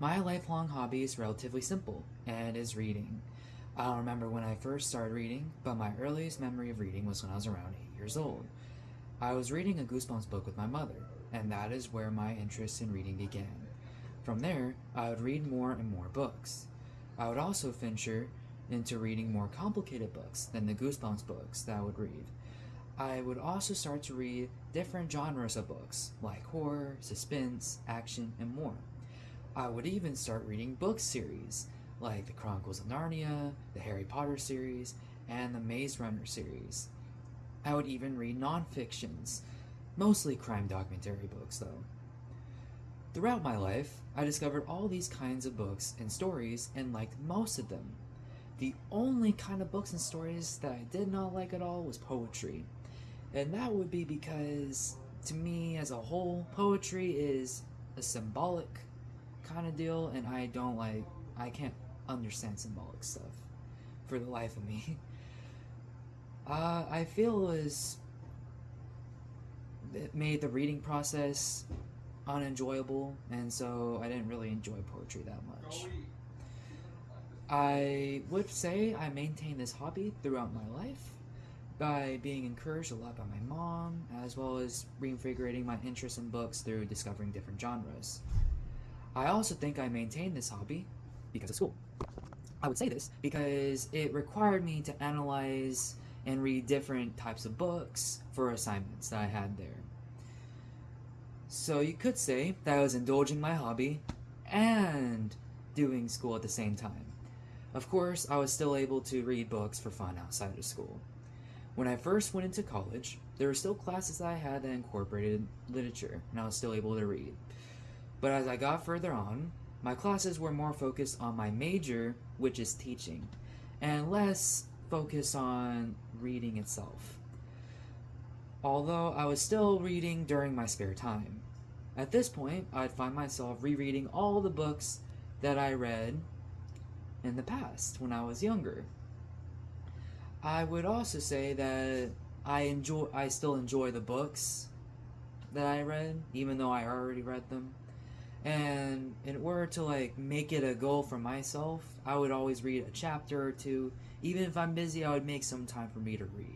My lifelong hobby is relatively simple, and is reading. I don't remember when I first started reading, but my earliest memory of reading was when I was around 8 years old. I was reading a Goosebumps book with my mother, and that is where my interest in reading began. From there, I would read more and more books. I would also venture into reading more complicated books than the Goosebumps books that I would read. I would also start to read different genres of books, like horror, suspense, action, and more. I would even start reading book series, like the Chronicles of Narnia, the Harry Potter series, and the Maze Runner series. I would even read non-fictions, mostly crime documentary books though. Throughout my life, I discovered all these kinds of books and stories and liked most of them. The only kind of books and stories that I did not like at all was poetry. And that would be because, to me as a whole, poetry is a symbolic kind of deal, and I can't understand symbolic stuff for the life of me. I feel it made the reading process unenjoyable, and so I didn't really enjoy poetry that much. I would say I maintained this hobby throughout my life by being encouraged a lot by my mom, as well as reinvigorating my interest in books through discovering different genres. I also think I maintained this hobby because of school. I would say this because it required me to analyze and read different types of books for assignments that I had there. So you could say that I was indulging my hobby and doing school at the same time. Of course, I was still able to read books for fun outside of school. When I first went into college, there were still classes I had that incorporated literature, and I was still able to read. But as I got further on, my classes were more focused on my major, which is teaching, and less focused on reading itself. Although I was still reading during my spare time. At this point, I'd find myself rereading all the books that I read in the past when I was younger. I would also say that I still enjoy the books that I read, even though I already read them. And in order to make it a goal for myself, I would always read a chapter or two. Even if I'm busy, I would make some time for me to read.